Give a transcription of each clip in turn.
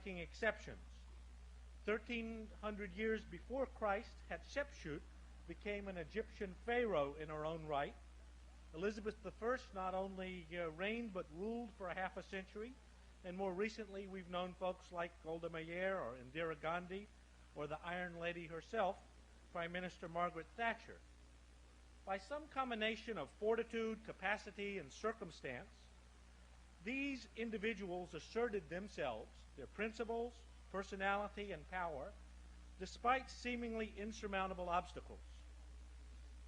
making exceptions. 1,300 years before Christ, Hatshepsut became an Egyptian pharaoh in her own right. Elizabeth I not only reigned but ruled for a half a century, and more recently we've known folks like Golda Meir or Indira Gandhi or the Iron Lady herself, Prime Minister Margaret Thatcher. By some combination of fortitude, capacity, and circumstance, these individuals asserted themselves, their principles, personality, and power, despite seemingly insurmountable obstacles.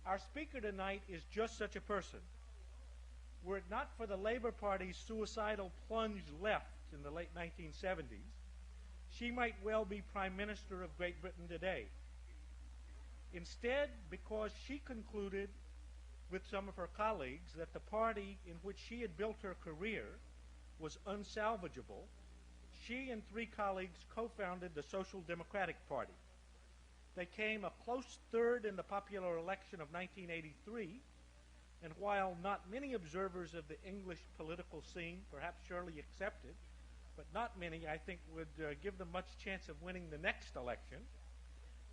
Our speaker tonight is just such a person. Were it not for the Labour Party's suicidal plunge left in the late 1970s, she might well be Prime Minister of Great Britain today. Instead, because she concluded with some of her colleagues that the party in which she had built her career was unsalvageable, she and 3 colleagues co-founded the Social Democratic Party. They came a close third in the popular election of 1983, and while not many observers of the English political scene, perhaps surely accepted, but not many, I think, would give them much chance of winning the next election,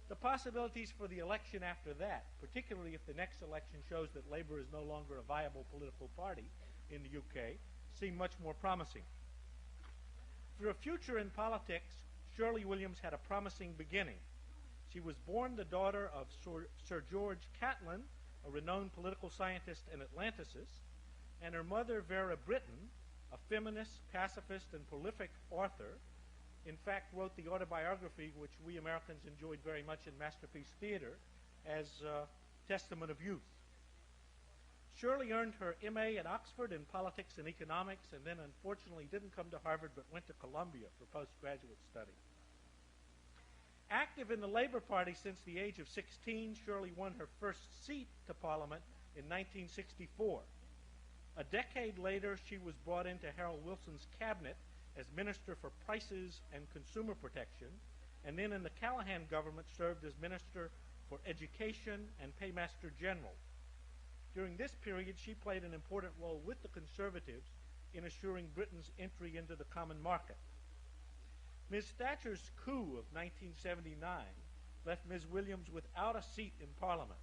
the possibilities for the election after that, particularly if the next election shows that Labour is no longer a viable political party in the UK, seem much more promising. For a future in politics, Shirley Williams had a promising beginning. She was born the daughter of Sir George Catlin, a renowned political scientist and Atlanticist, and her mother, Vera Britton, a feminist, pacifist, and prolific author, in fact wrote the autobiography which we Americans enjoyed very much in Masterpiece Theater as Testament of Youth. Shirley earned her MA at Oxford in politics and economics, and then unfortunately didn't come to Harvard but went to Columbia for postgraduate study. Active in the Labour Party since the age of 16, Shirley won her first seat to Parliament in 1964. A decade later, she was brought into Harold Wilson's cabinet as Minister for Prices and Consumer Protection, and then in the Callaghan government served as Minister for Education and Paymaster General. During this period, she played an important role with the Conservatives in assuring Britain's entry into the common market. Ms. Thatcher's coup of 1979 left Ms. Williams without a seat in Parliament,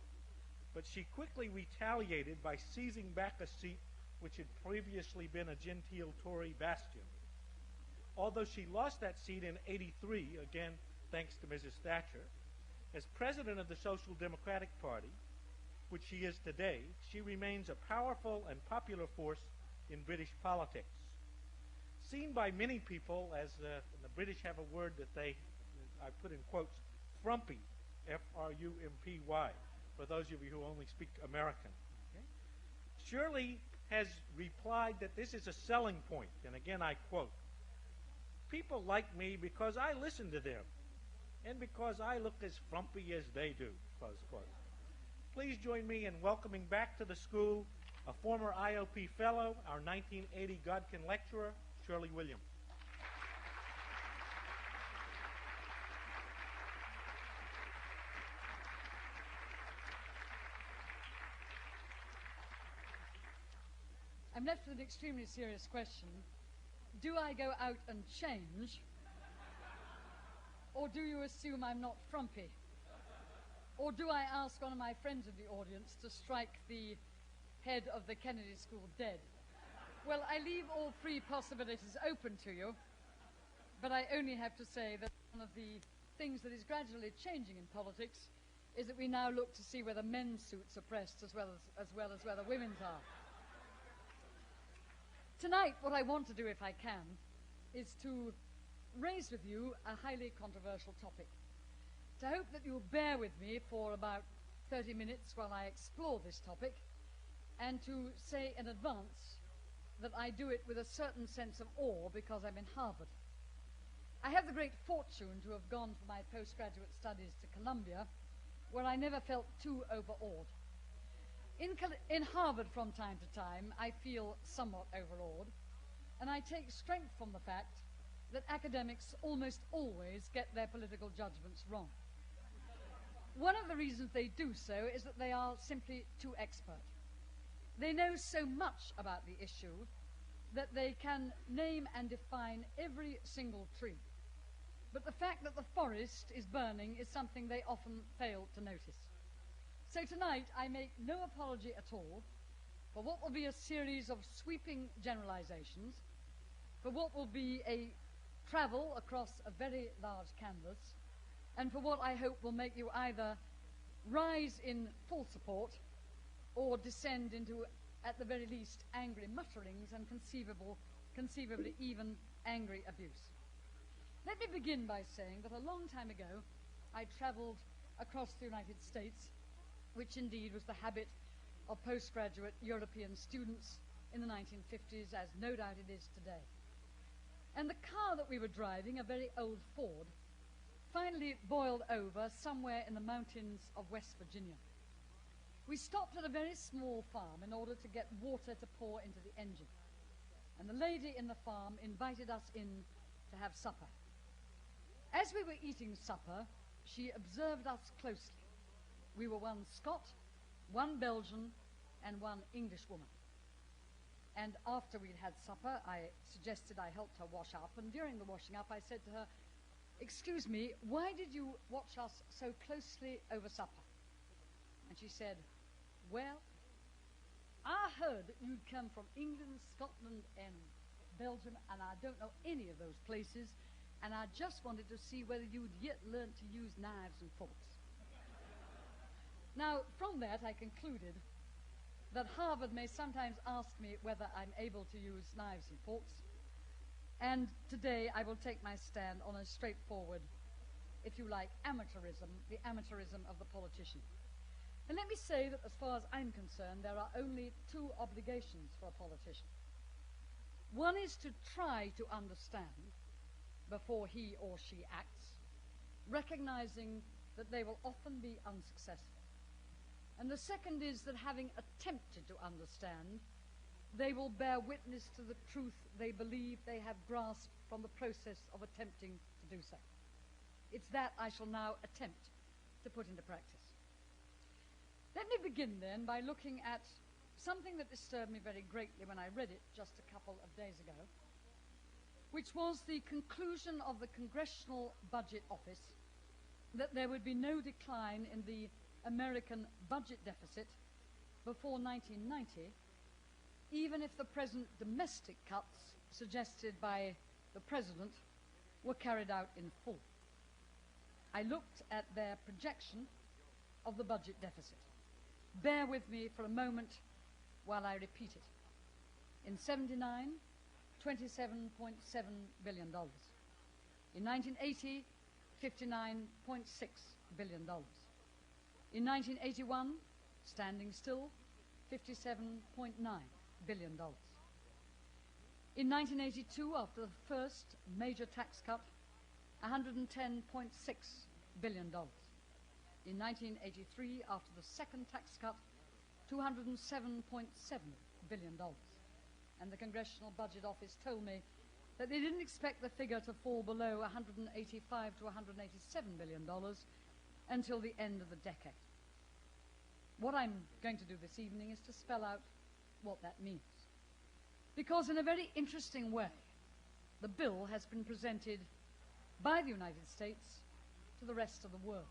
but she quickly retaliated by seizing back a seat which had previously been a genteel Tory bastion. Although she lost that seat in '83, again thanks to Mrs. Thatcher, as president of the Social Democratic Party, which she is today, she remains a powerful and popular force in British politics. Seen by many people as, the British have a word that I put in quotes, frumpy, F-R-U-M-P-Y, for those of you who only speak American. Okay? Shirley has replied that this is a selling point, and again I quote, "People like me because I listen to them, and because I look as frumpy as they do," close quote. Please join me in welcoming back to the school a former IOP fellow, our 1980 Godkin lecturer, Shirley Williams. I'm left with an extremely serious question. Do I go out and change? Or do you assume I'm not frumpy? Or do I ask one of my friends in the audience to strike the head of the Kennedy School dead? Well, I leave all 3 possibilities open to you, but I only have to say that one of the things that is gradually changing in politics is that we now look to see whether men's suits are pressed as well as whether women's are. Tonight, what I want to do, if I can, is to raise with you a highly controversial topic. To hope that you'll bear with me for about 30 minutes while I explore this topic, and to say in advance that I do it with a certain sense of awe because I'm in Harvard. I have the great fortune to have gone for my postgraduate studies to Columbia, where I never felt too overawed. In Harvard, from time to time, I feel somewhat overawed, and I take strength from the fact that academics almost always get their political judgments wrong. One of the reasons they do so is that they are simply too expert. They know so much about the issue that they can name and define every single tree, but the fact that the forest is burning is something they often fail to notice. So tonight I make no apology at all for what will be a series of sweeping generalizations, for what will be a travel across a very large canvas, and for what I hope will make you either rise in full support or descend into, at the very least, angry mutterings and conceivably even angry abuse. Let me begin by saying that a long time ago I traveled across the United States, which indeed was the habit of postgraduate European students in the 1950s, as no doubt it is today. And the car that we were driving, a very old Ford, finally boiled over somewhere in the mountains of West Virginia. We stopped at a very small farm in order to get water to pour into the engine. And the lady in the farm invited us in to have supper. As we were eating supper, she observed us closely. We were one Scot, one Belgian, and one English woman. And after we'd had supper, I suggested I helped her wash up, and during the washing up I said to her, "Excuse me, why did you watch us so closely over supper?" And she said, "Well, I heard that you'd come from England, Scotland, and Belgium, and I don't know any of those places, and I just wanted to see whether you'd yet learned to use knives and forks." Now, from that I concluded that Harvard may sometimes ask me whether I'm able to use knives and forks, and today I will take my stand on a straightforward, if you like, amateurism, the amateurism of the politician. And let me say that as far as I'm concerned, there are only two obligations for a politician. One is to try to understand before he or she acts, recognizing that they will often be unsuccessful. And the second is that having attempted to understand, they will bear witness to the truth they believe they have grasped from the process of attempting to do so. It's that I shall now attempt to put into practice. Let me begin then by looking at something that disturbed me very greatly when I read it just a couple of days ago, which was the conclusion of the Congressional Budget Office that there would be no decline in the American budget deficit before 1990, even if the present domestic cuts suggested by the President were carried out in full. I looked at their projection of the budget deficit. Bear with me for a moment while I repeat it. In 79, $27.7 billion. In 1980, $59.6 billion. In 1981, standing still, $57.9 billion. In 1982, after the first major tax cut, $110.6 billion. In 1983, after the second tax cut, $207.7 billion. And the Congressional Budget Office told me that they didn't expect the figure to fall below $185 to $187 billion until the end of the decade. What I'm going to do this evening is to spell out what that means. Because in a very interesting way, the bill has been presented by the United States to the rest of the world.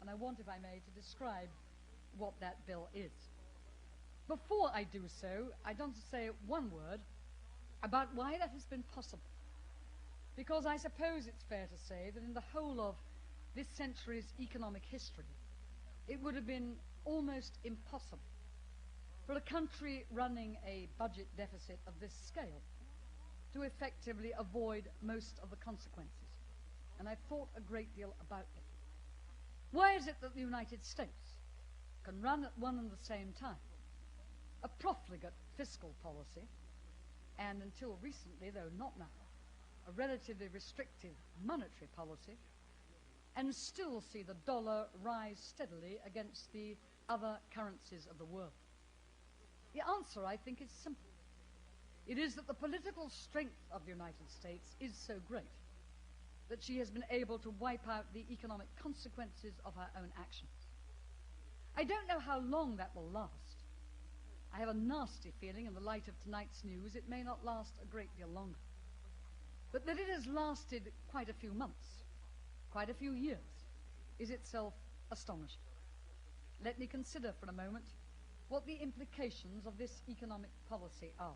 And I want, if I may, to describe what that bill is. Before I do so, I want to say one word about why that has been possible. Because I suppose it's fair to say that in the whole of this century's economic history, it would have been almost impossible for a country running a budget deficit of this scale to effectively avoid most of the consequences. And I've thought a great deal about it. Why is it that the United States can run at one and the same time a profligate fiscal policy and, until recently, though not now, a relatively restrictive monetary policy, and still see the dollar rise steadily against the other currencies of the world? The answer, I think, is simple. It is that the political strength of the United States is so great that she has been able to wipe out the economic consequences of her own actions. I don't know how long that will last. I have a nasty feeling, in the light of tonight's news, it may not last a great deal longer. But that it has lasted quite a few months, quite a few years, is itself astonishing. Let me consider for a moment what the implications of this economic policy are.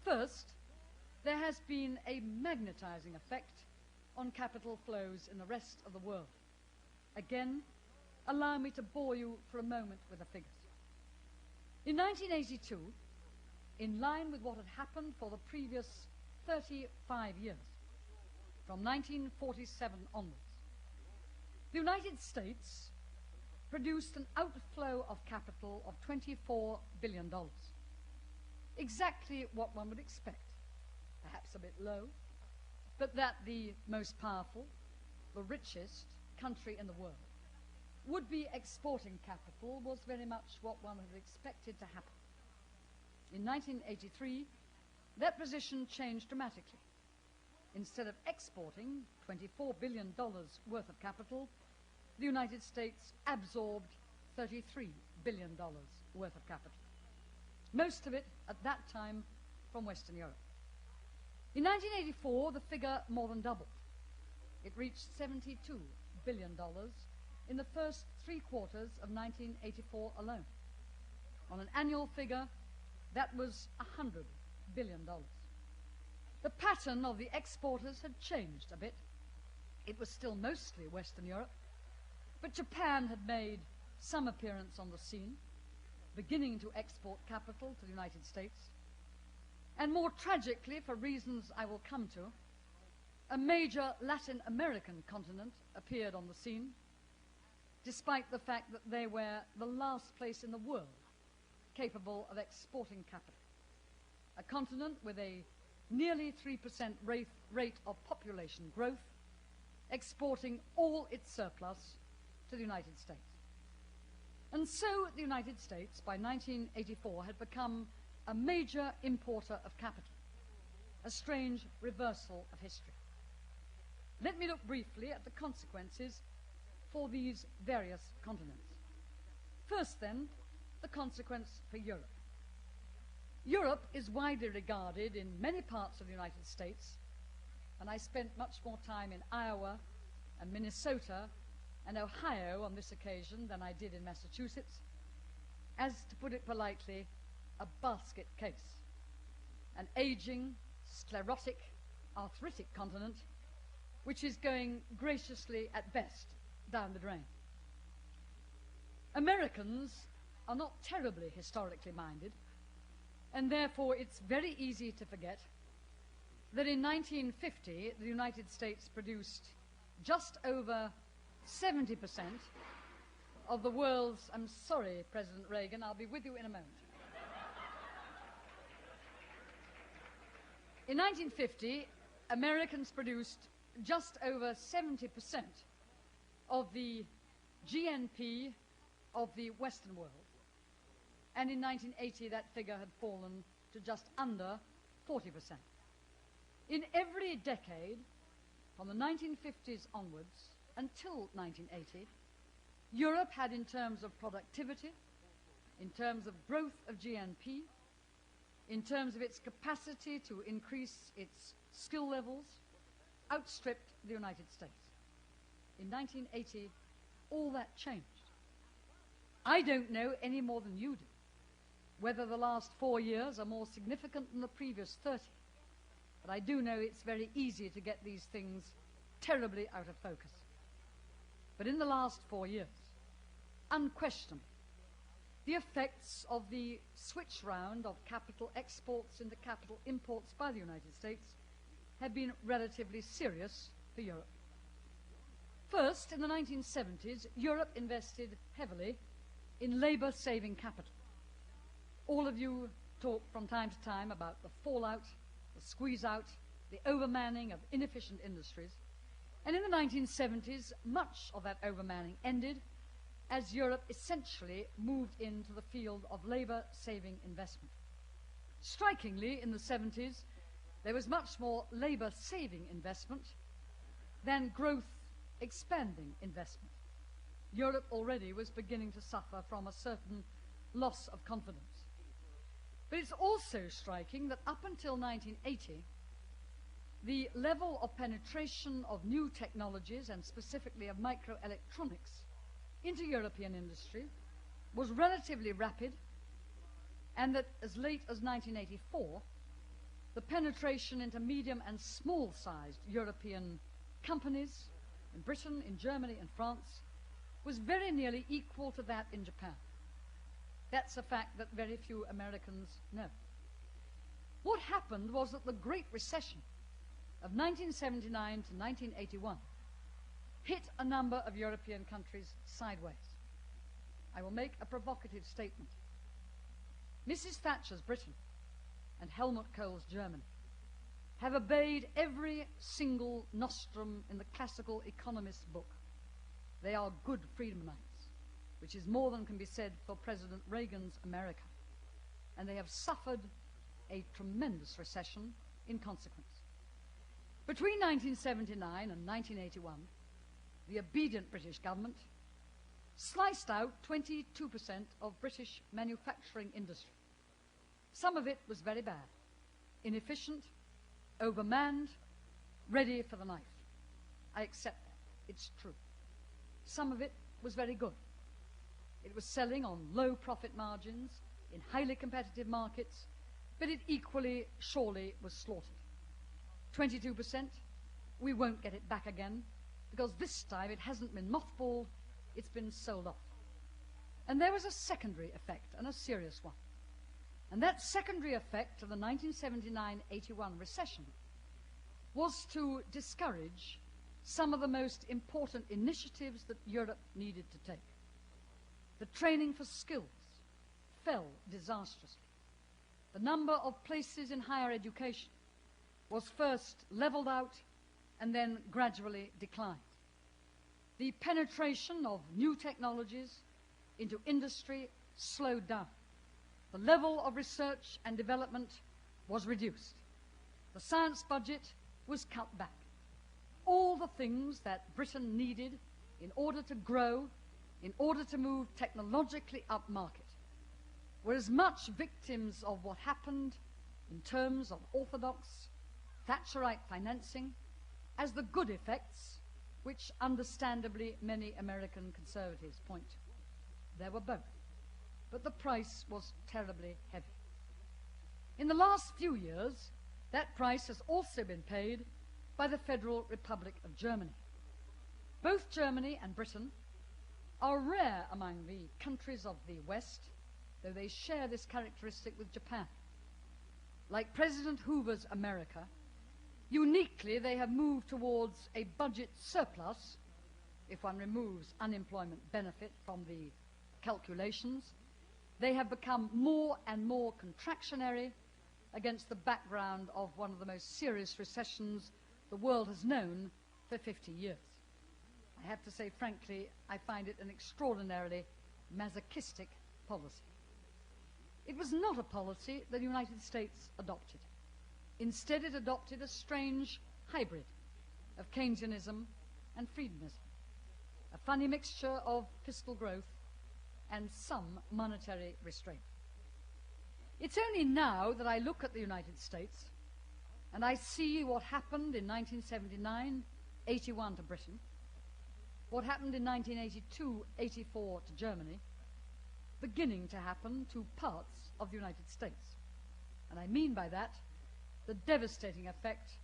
First, there has been a magnetizing effect on capital flows in the rest of the world. Again, allow me to bore you for a moment with the figures. In 1982, in line with what had happened for the previous 35 years, from 1947 onwards, the United States produced an outflow of capital of $24 billion. Exactly what one would expect. Perhaps a bit low, but that the most powerful, the richest country in the world would be exporting capital was very much what one had expected to happen. In 1983, that position changed dramatically. Instead of exporting $24 billion worth of capital, the United States absorbed $33 billion worth of capital. Most of it, at that time, from Western Europe. In 1984, the figure more than doubled. It reached $72 billion in the first 3 quarters of 1984 alone. On an annual figure, that was $100 billion. The pattern of the exporters had changed a bit. It was still mostly Western Europe, but Japan had made some appearance on the scene, beginning to export capital to the United States. And more tragically, for reasons I will come to, a major Latin American continent appeared on the scene, despite the fact that they were the last place in the world capable of exporting capital. A continent with a nearly 3% rate of population growth, exporting all its surplus to the United States. And so the United States, by 1984, had become a major importer of capital, a strange reversal of history. Let me look briefly at the consequences for these various continents. First, then, the consequence for Europe. Europe is widely regarded in many parts of the United States, and I spent much more time in Iowa and Minnesota and Ohio on this occasion than I did in Massachusetts, as, to put it politely, a basket case, an aging, sclerotic, arthritic continent which is going graciously, at best, down the drain. Americans are not terribly historically minded, and therefore it's very easy to forget that in 1950 the United States produced just over 70% of the world's... I'm sorry, President Reagan, I'll be with you in a moment. In 1950, Americans produced just over 70% of the GNP of the Western world. And in 1980, that figure had fallen to just under 40%. In every decade, from the 1950s onwards until 1980, Europe had, in terms of productivity, in terms of growth of GNP, in terms of its capacity to increase its skill levels, outstripped the United States. In 1980, all that changed. I don't know any more than you do whether the last 4 years are more significant than the previous 30. But I do know it's very easy to get these things terribly out of focus. But in the last 4 years, unquestionably, the effects of the switch round of capital exports into capital imports by the United States have been relatively serious for Europe. First, in the 1970s, Europe invested heavily in labor-saving capital. All of you talk from time to time about the fallout, the squeeze-out, the overmanning of inefficient industries. And in the 1970s, much of that overmanning ended as Europe essentially moved into the field of labor-saving investment. Strikingly, in the 70s, there was much more labor-saving investment than growth-expanding investment. Europe already was beginning to suffer from a certain loss of confidence. But it's also striking that up until 1980, the level of penetration of new technologies, and specifically of microelectronics, into European industry was relatively rapid, and that as late as 1984, the penetration into medium and small-sized European companies in Britain, in Germany, and France was very nearly equal to that in Japan. That's a fact that very few Americans know. What happened was that the Great Recession of 1979 to 1981 hit a number of European countries sideways. I will make a provocative statement. Mrs. Thatcher's Britain and Helmut Kohl's Germany have obeyed every single nostrum in the classical economist's book. They are good freedomites, which is more than can be said for President Reagan's America. And they have suffered a tremendous recession in consequence. Between 1979 and 1981, the obedient British government sliced out 22% of British manufacturing industry. Some of it was very bad, inefficient, overmanned, ready for the knife. I accept that. It's true. Some of it was very good. It was selling on low profit margins in highly competitive markets, but it equally surely was slaughtered. 22%, we won't get it back again, because this time it hasn't been mothballed, it's been sold off. And there was a secondary effect, and a serious one. And that secondary effect of the 1979-81 recession was to discourage some of the most important initiatives that Europe needed to take. The training for skills fell disastrously. The number of places in higher education was first leveled out and then gradually declined. The penetration of new technologies into industry slowed down. The level of research and development was reduced. The science budget was cut back. All the things that Britain needed in order to grow, in order to move technologically upmarket, were as much victims of what happened in terms of orthodox Thatcherite financing as the good effects which understandably many American conservatives point to. There were both, but the price was terribly heavy. In the last few years, that price has also been paid by the Federal Republic of Germany. Both Germany and Britain are rare among the countries of the West, though they share this characteristic with Japan. Like President Hoover's America, uniquely they have moved towards a budget surplus, if one removes unemployment benefit from the calculations. They have become more and more contractionary against the background of one of the most serious recessions the world has known for 50 years. I have to say, frankly, I find it an extraordinarily masochistic policy. It was not a policy that the United States adopted. Instead, it adopted a strange hybrid of Keynesianism and freedomism, a funny mixture of fiscal growth and some monetary restraint. It's only now that I look at the United States and I see what happened in 1979-81 to Britain, what happened in 1982-84 to Germany, beginning to happen to parts of the United States. And I mean by that the devastating effect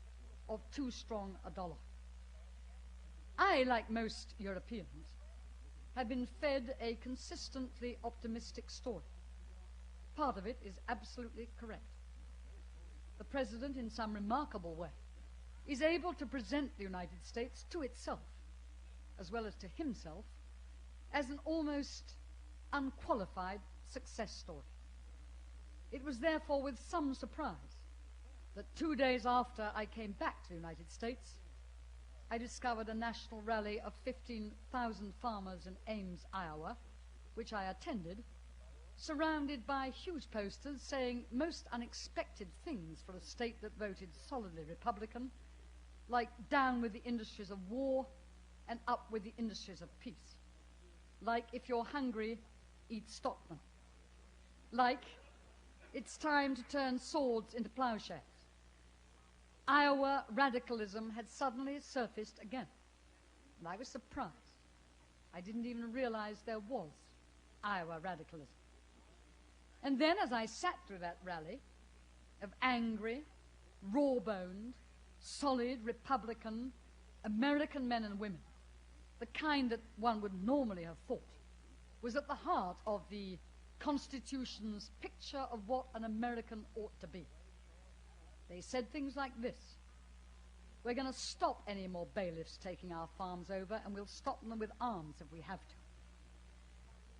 of too strong a dollar. I, like most Europeans, have been fed a consistently optimistic story. Part of it is absolutely correct. The President, in some remarkable way, is able to present the United States to itself, as well as to himself, as an almost unqualified success story. It was therefore with some surprise that 2 days after I came back to the United States, I discovered a national rally of 15,000 farmers in Ames, Iowa, which I attended, surrounded by huge posters saying most unexpected things for a state that voted solidly Republican, like down with the industries of war and up with the industries of peace. Like, if you're hungry, eat Stockman. Like, it's time to turn swords into plowshares. Iowa radicalism had suddenly surfaced again. And I was surprised. I didn't even realize there was Iowa radicalism. And then as I sat through that rally of angry, raw-boned, solid Republican American men and women, the kind that one would normally have thought was at the heart of the Constitution's picture of what an American ought to be. They said things like this: we're going to stop any more bailiffs taking our farms over, and we'll stop them with arms if we have to.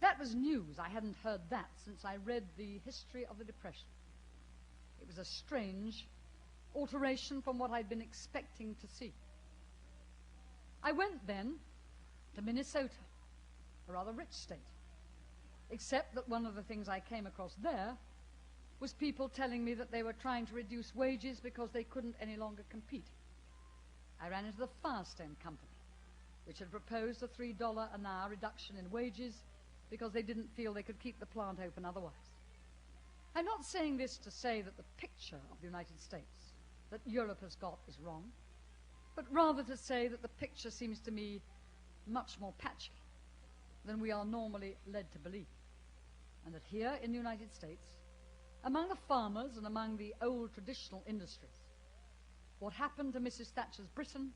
That was news. I hadn't heard that since I read the history of the Depression. It was a strange alteration from what I'd been expecting to see. I went then to Minnesota, a rather rich state, except that one of the things I came across there was people telling me that they were trying to reduce wages because they couldn't any longer compete. I ran into the Firestone Company, which had proposed a $3 an hour reduction in wages because they didn't feel they could keep the plant open otherwise. I'm not saying this to say that the picture of the United States that Europe has got is wrong, but rather to say that the picture seems to me much more patchy than we are normally led to believe, and that here in the United States, among the farmers and among the old traditional industries, what happened to Mrs. Thatcher's Britain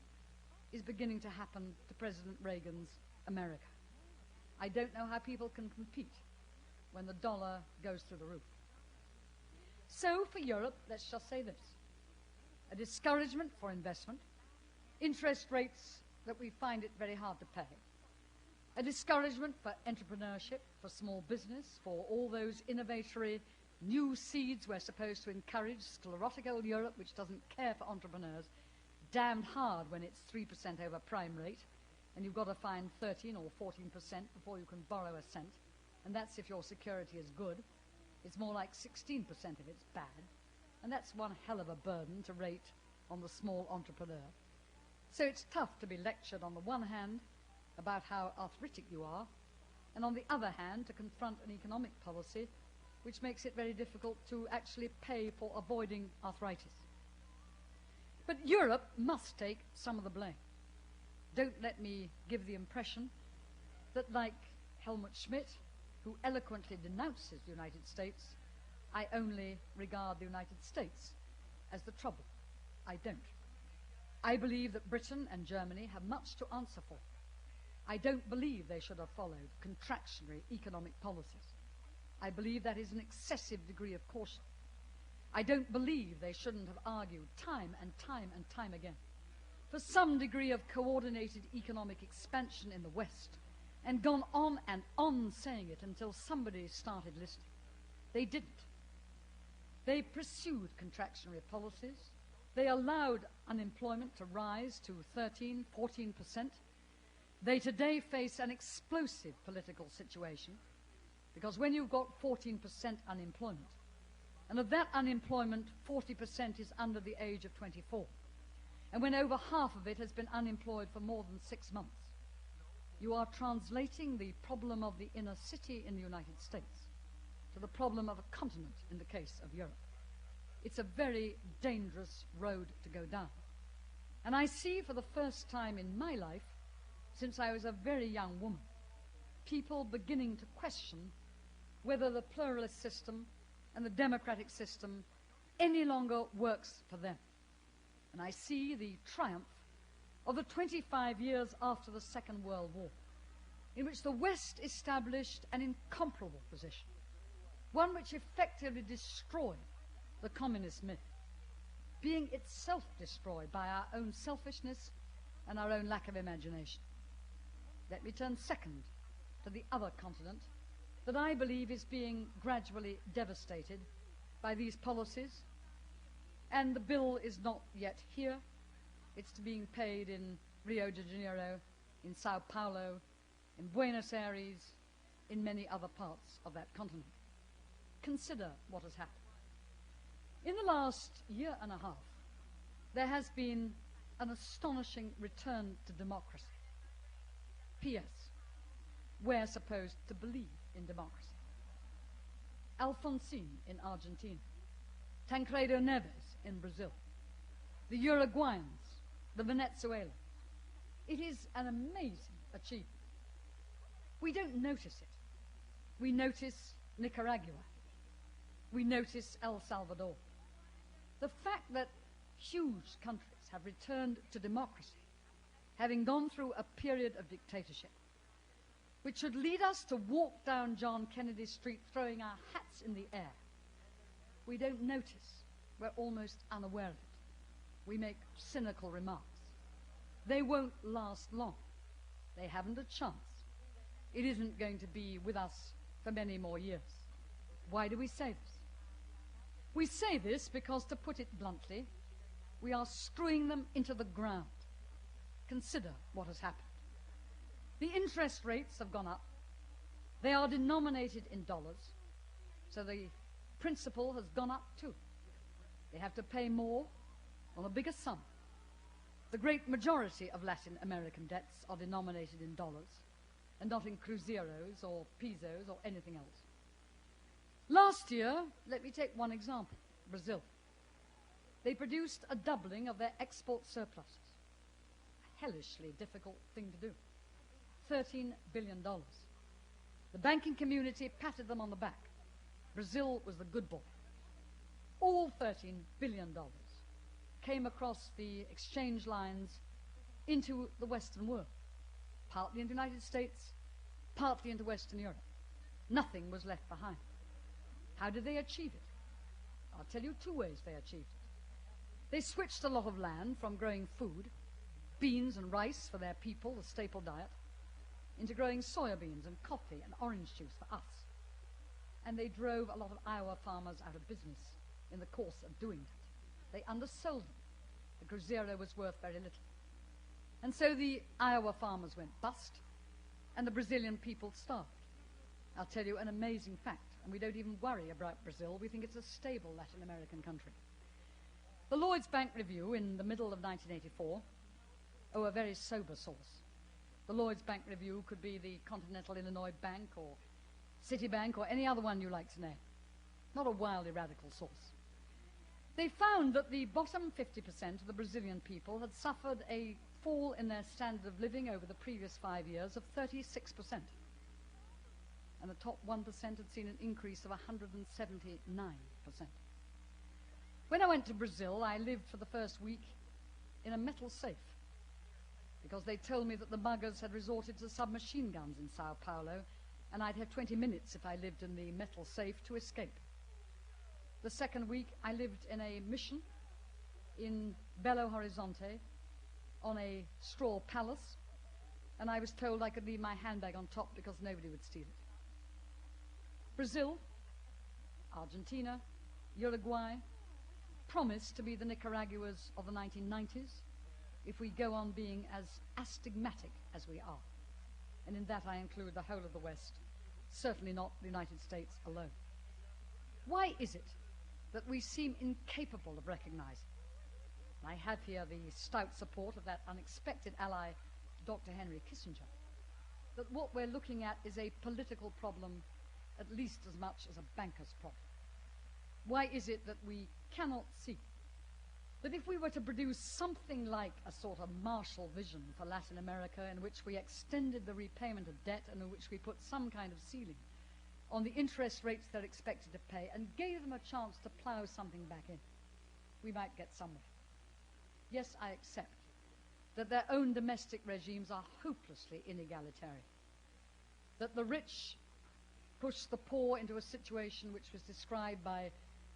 is beginning to happen to President Reagan's America. I don't know how people can compete when the dollar goes through the roof. So for Europe, let's just say this: a discouragement for investment, interest rates that we find it very hard to pay, a discouragement for entrepreneurship, for small business, for all those innovatory new seeds we're supposed to encourage, sclerotic old Europe, which doesn't care for entrepreneurs, damned hard when it's 3% over prime rate, and you've got to find 13 or 14% before you can borrow a cent, and that's if your security is good. It's more like 16% if it's bad, and that's one hell of a burden to rate on the small entrepreneur. So it's tough to be lectured on the one hand about how arthritic you are, and on the other hand to confront an economic policy which makes it very difficult to actually pay for avoiding arthritis. But Europe must take some of the blame. Don't let me give the impression that, like Helmut Schmidt, who eloquently denounces the United States, I only regard the United States as the trouble. I don't. I believe that Britain and Germany have much to answer for. I don't believe they should have followed contractionary economic policies. I believe that is an excessive degree of caution. I don't believe they shouldn't have argued time and time and time again for some degree of coordinated economic expansion in the West, and gone on and on saying it until somebody started listening. They didn't. They pursued contractionary policies. They allowed unemployment to rise to 13, 14%. They today face an explosive political situation, because when you've got 14% unemployment, and of that unemployment, 40% is under the age of 24, and when over half of it has been unemployed for more than 6 months, you are translating the problem of the inner city in the United States to the problem of a continent in the case of Europe. It's a very dangerous road to go down. And I see for the first time in my life, since I was a very young woman, people beginning to question whether the pluralist system and the democratic system any longer works for them. And I see the triumph of the 25 years after the Second World War, in which the West established an incomparable position, one which effectively destroyed the communist myth, being itself destroyed by our own selfishness and our own lack of imagination. Let me turn second to the other continent that I believe is being gradually devastated by these policies, and the bill is not yet here. It's being paid in Rio de Janeiro, in Sao Paulo, in Buenos Aires, in many other parts of that continent. Consider what has happened. In the last year and a half, there has been an astonishing return to democracy. P.S. We're supposed to believe in democracy. Alfonsín in Argentina, Tancredo Neves in Brazil, the Uruguayans, the Venezuelans. It is an amazing achievement. We don't notice it. We notice Nicaragua. We notice El Salvador. The fact that huge countries have returned to democracy, having gone through a period of dictatorship, which should lead us to walk down John Kennedy Street throwing our hats in the air. We don't notice. We're almost unaware of it. We make cynical remarks. They won't last long. They haven't a chance. It isn't going to be with us for many more years. Why do we say this? We say this because, to put it bluntly, we are screwing them into the ground. Consider what has happened. The interest rates have gone up. They are denominated in dollars, so the principal has gone up too. They have to pay more on a bigger sum. The great majority of Latin American debts are denominated in dollars and not in cruzeiros or pesos or anything else. Last year, let me take one example, Brazil. They produced a doubling of their export surpluses. A hellishly difficult thing to do. $13 billion. The banking community patted them on the back. Brazil was the good boy. All $13 billion came across the exchange lines into the Western world, partly into the United States, partly into Western Europe. Nothing was left behind. How did they achieve it? I'll tell you 2 ways they achieved it. They switched a lot of land from growing food, beans and rice for their people, the staple diet, into growing soybeans and coffee and orange juice for us. And they drove a lot of Iowa farmers out of business in the course of doing that. They undersold them. The cruzeiro was worth very little. And so the Iowa farmers went bust, and the Brazilian people starved. I'll tell you an amazing fact, and we don't even worry about Brazil. We think it's a stable Latin American country. The Lloyd's Bank Review in the middle of 1984, a very sober source. The Lloyd's Bank Review could be the Continental Illinois Bank or Citibank or any other one you like to name. Not a wildly radical source. They found that the bottom 50% of the Brazilian people had suffered a fall in their standard of living over the previous 5 years of 36%. And the top 1% had seen an increase of 179%. When I went to Brazil, I lived for the first week in a metal safe because they told me that the muggers had resorted to submachine guns in Sao Paulo, and I'd have 20 minutes if I lived in the metal safe to escape. The second week, I lived in a mission in Belo Horizonte on a straw palace, and I was told I could leave my handbag on top because nobody would steal it. Brazil, Argentina, Uruguay promised to be the Nicaraguas of the 1990s if we go on being as astigmatic as we are. And in that I include the whole of the West, certainly not the United States alone. Why is it that we seem incapable of recognizing? I have here the stout support of that unexpected ally, Dr. Henry Kissinger, that what we're looking at is a political problem at least as much as a banker's problem. Why is it that we cannot see that if we were to produce something like a sort of Marshall vision for Latin America in which we extended the repayment of debt and in which we put some kind of ceiling on the interest rates they're expected to pay and gave them a chance to plow something back in, we might get somewhere. Yes, I accept that their own domestic regimes are hopelessly inegalitarian, that the rich push the poor into a situation which was described by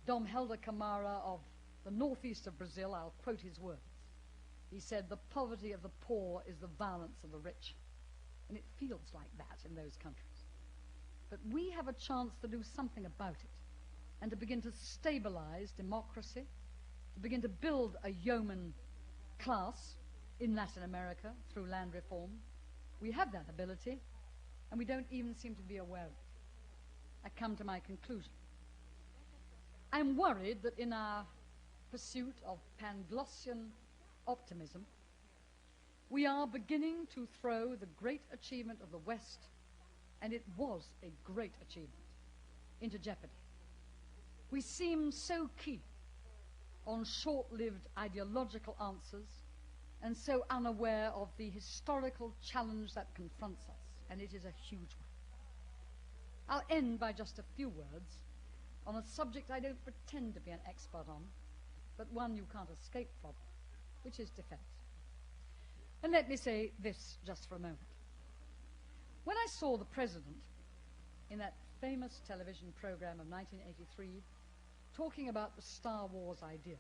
Dom Helder Camara of the northeast of Brazil. I'll quote his words. He said, "The poverty of the poor is the violence of the rich." And it feels like that in those countries. But we have a chance to do something about it and to begin to stabilize democracy, to begin to build a yeoman class in Latin America through land reform. We have that ability, and we don't even seem to be aware of it. I come to my conclusion. I'm worried that in our pursuit of Panglossian optimism, we are beginning to throw the great achievement of the West, and it was a great achievement, into jeopardy. We seem so keen on short-lived ideological answers and so unaware of the historical challenge that confronts us, and it is a huge one. I'll end by just a few words on a subject I don't pretend to be an expert on, but one you can't escape from, which is defense. And let me say this just for a moment. When I saw the President in that famous television program of 1983 talking about the Star Wars idea,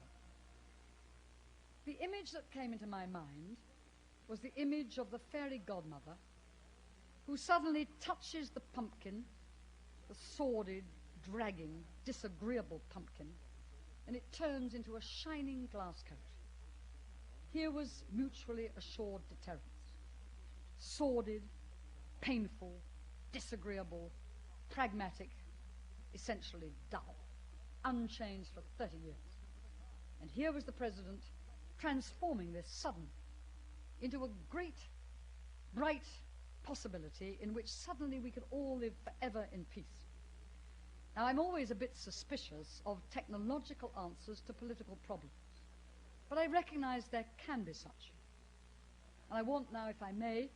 the image that came into my mind was the image of the fairy godmother who suddenly touches the pumpkin, the sordid, dragging, disagreeable pumpkin, and it turns into a shining glass coat. Here was mutually assured deterrence. Sordid, painful, disagreeable, pragmatic, essentially dull, unchanged for 30 years. And here was the President transforming this suddenly into a great, bright possibility in which suddenly we could all live forever in peace. Now, I'm always a bit suspicious of technological answers to political problems, but I recognize there can be such. And I want now, if I may,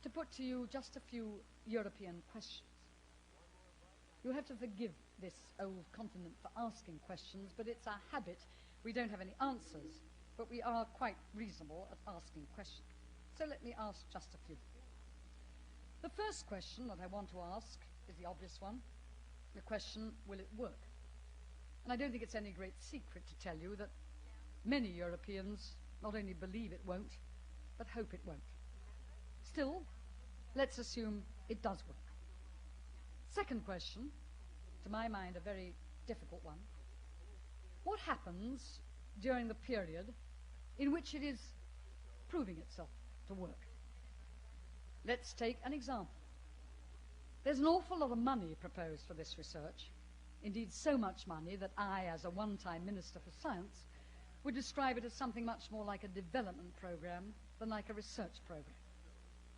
to put to you just a few European questions. You'll have to forgive this old continent for asking questions, but it's our habit. We don't have any answers, but we are quite reasonable at asking questions. So let me ask just a few. The first question that I want to ask is the obvious one. The question, will it work? And I don't think it's any great secret to tell you that many Europeans not only believe it won't, but hope it won't. Still, let's assume it does work. Second question, to my mind a very difficult one. What happens during the period in which it is proving itself to work? Let's take an example. There's an awful lot of money proposed for this research. Indeed, so much money that I, as a one-time Minister for Science, would describe it as something much more like a development program than like a research program.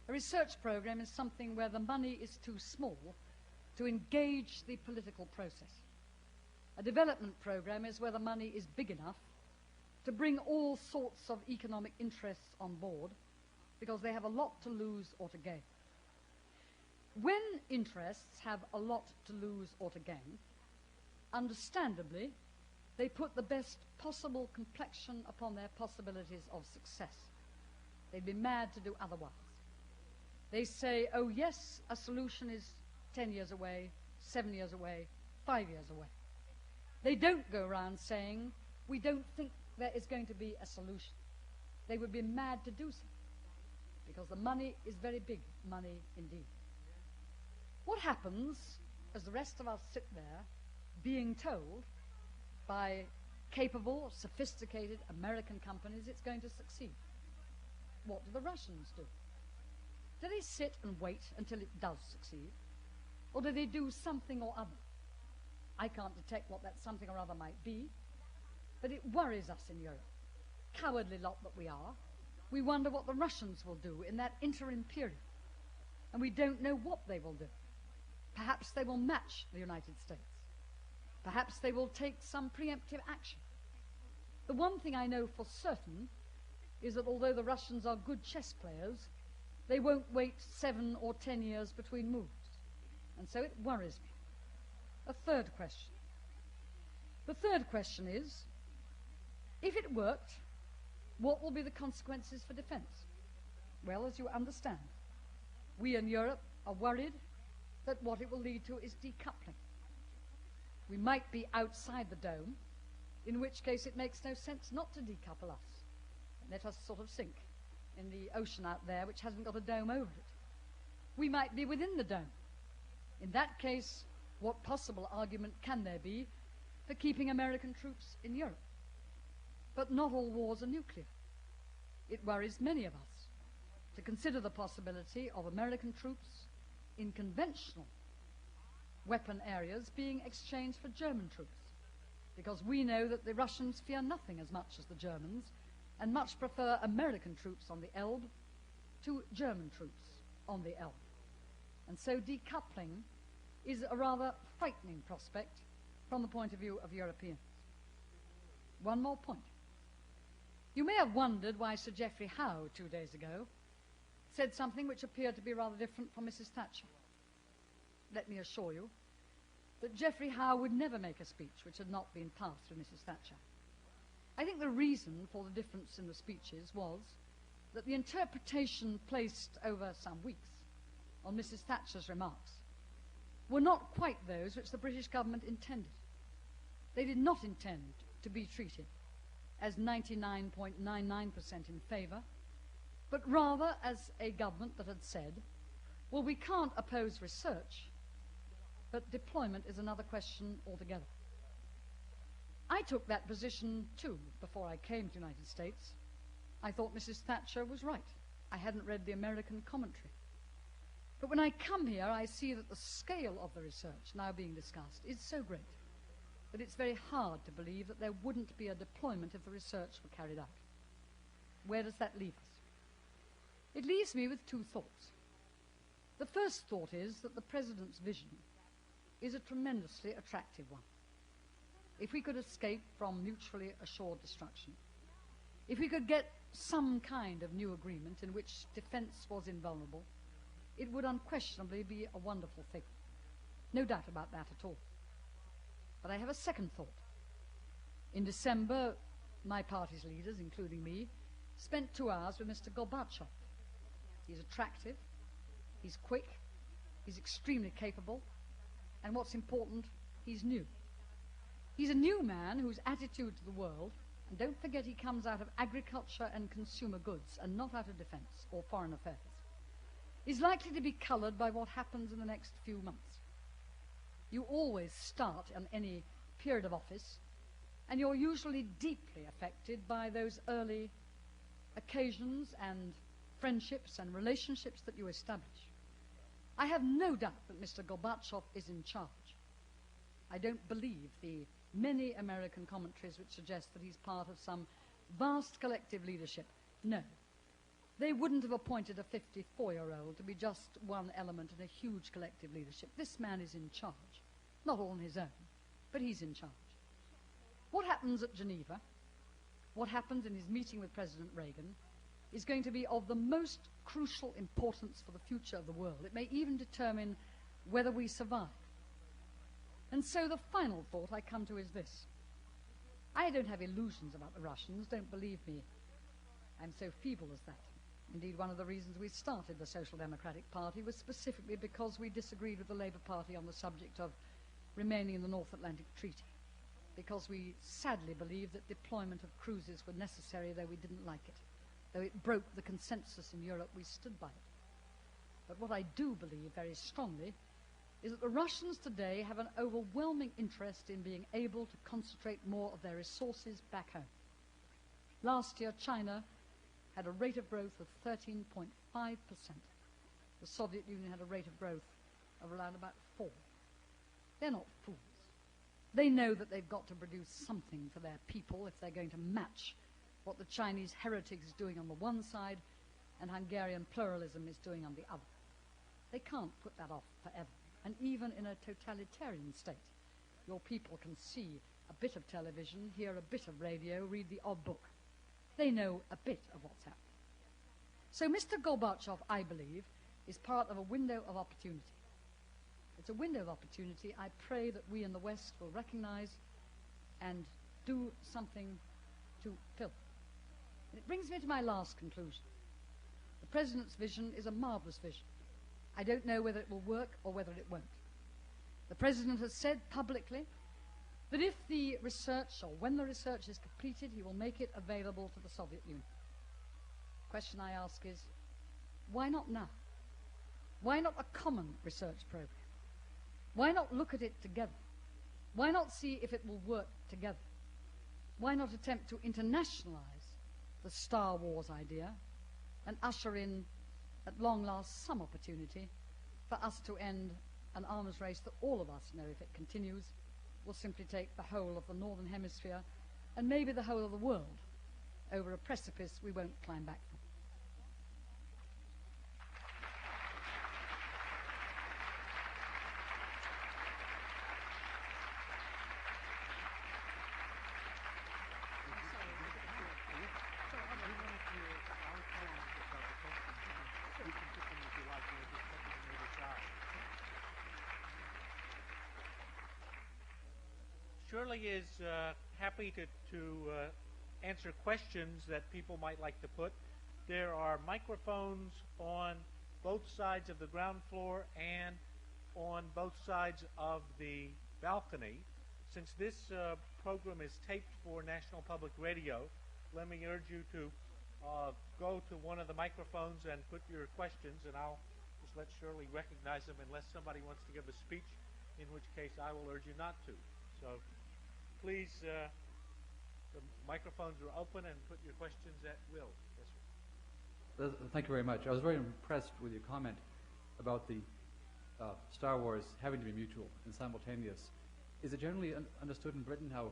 A research program is something where the money is too small to engage the political process. A development program is where the money is big enough to bring all sorts of economic interests on board because they have a lot to lose or to gain. When interests have a lot to lose or to gain, understandably, they put the best possible complexion upon their possibilities of success. They'd be mad to do otherwise. They say, oh yes, a solution is 10 years away, 7 years away, 5 years away. They don't go around saying, we don't think there is going to be a solution. They would be mad to do so, because the money is very big money indeed. What happens as the rest of us sit there being told by capable, sophisticated American companies it's going to succeed? What do the Russians do? Do they sit and wait until it does succeed? Or do they do something or other? I can't detect what that something or other might be, but it worries us in Europe. Cowardly lot that we are. We wonder what the Russians will do in that interim period. And we don't know what they will do. Perhaps they will match the United States. Perhaps they will take some preemptive action. The one thing I know for certain is that although the Russians are good chess players, they won't wait 7 or 10 years between moves. And so it worries me. A third question. The third question is, if it worked, what will be the consequences for defense? Well, as you understand, we in Europe are worried that what it will lead to is decoupling. We might be outside the dome, in which case it makes no sense not to decouple us. Let us sort of sink in the ocean out there which hasn't got a dome over it. We might be within the dome. In that case, what possible argument can there be for keeping American troops in Europe? But not all wars are nuclear. It worries many of us to consider the possibility of American troops in conventional weapon areas being exchanged for German troops, because we know that the Russians fear nothing as much as the Germans and much prefer American troops on the Elbe to German troops on the Elbe. And so decoupling is a rather frightening prospect from the point of view of Europeans. one more point. You may have wondered why Sir Geoffrey Howe, 2 days ago, said something which appeared to be rather different from Mrs. Thatcher. Let me assure you that Geoffrey Howe would never make a speech which had not been passed through Mrs. Thatcher. I think the reason for the difference in the speeches was that the interpretation placed over some weeks on Mrs. Thatcher's remarks were not quite those which the British government intended. They did not intend to be treated as 99.99% in favour, but rather as a government that had said, well, we can't oppose research, but deployment is another question altogether. I took that position too before I came to the United States. I thought Mrs. Thatcher was right. I hadn't read the American commentary. But when I come here, I see that the scale of the research now being discussed is so great that it's very hard to believe that there wouldn't be a deployment if the research were carried out. Where does that leave us? It leaves me with two thoughts. The first thought is that the President's vision is a tremendously attractive one. If we could escape from mutually assured destruction, if we could get some kind of new agreement in which defense was invulnerable, it would unquestionably be a wonderful thing. No doubt about that at all. But I have a second thought. In December, my party's leaders, including me, spent 2 hours with Mr. Gorbachev. He's attractive, he's quick, he's extremely capable, and what's important, he's new. He's a new man whose attitude to the world, and don't forget he comes out of agriculture and consumer goods and not out of defense or foreign affairs, is likely to be colored by what happens in the next few months. You always start in any period of office, and you're usually deeply affected by those early occasions and friendships and relationships that you establish. I have no doubt that Mr. Gorbachev is in charge. I don't believe the many American commentaries which suggest that he's part of some vast collective leadership. No. They wouldn't have appointed a 54-year-old to be just one element in a huge collective leadership. This man is in charge. Not all on his own, but he's in charge. What happens at Geneva, what happens in his meeting with President Reagan, is going to be of the most crucial importance for the future of the world. It may even determine whether we survive. And so the final thought I come to is this. I don't have illusions about the Russians, don't believe me. I'm so feeble as that. Indeed, one of the reasons we started the Social Democratic Party was specifically because we disagreed with the Labour Party on the subject of remaining in the North Atlantic Treaty, because we sadly believed that deployment of cruisers were necessary, though we didn't like it. Though it broke the consensus in Europe, we stood by it. But what I do believe very strongly is that the Russians today have an overwhelming interest in being able to concentrate more of their resources back home. Last year, China had a rate of growth of 13.5%. The Soviet Union had a rate of growth of around about 4%. They're not fools. They know that they've got to produce something for their people if they're going to match what the Chinese heritage is doing on the one side and Hungarian pluralism is doing on the other. They can't put that off forever. And even in a totalitarian state, your people can see a bit of television, hear a bit of radio, read the odd book. They know a bit of what's happening. So Mr. Gorbachev, I believe, is part of a window of opportunity. It's a window of opportunity I pray that we in the West will recognize and do something to fill. And it brings me to my last conclusion. The President's vision is a marvelous vision. I don't know whether it will work or whether it won't. The President has said publicly that if the research, or when the research is completed, he will make it available to the Soviet Union. The question I ask is, why not now? Why not a common research program? Why not look at it together? Why not see if it will work together? Why not attempt to internationalize the Star Wars idea and usher in, at long last, some opportunity for us to end an arms race that all of us know, if it continues, will simply take the whole of the Northern Hemisphere and maybe the whole of the world over a precipice we won't climb back from. Shirley is happy to answer questions that people might like to put. There are microphones on both sides of the ground floor and on both sides of the balcony. Since this program is taped for National Public Radio, let me urge you to go to one of the microphones and put your questions, and I'll just let Shirley recognize them unless somebody wants to give a speech, in which case I will urge you not to. So please, the microphones are open, and put your questions at will. Yes, sir. Thank you very much. I was very impressed with your comment about the Star Wars having to be mutual and simultaneous. Is it generally understood in Britain how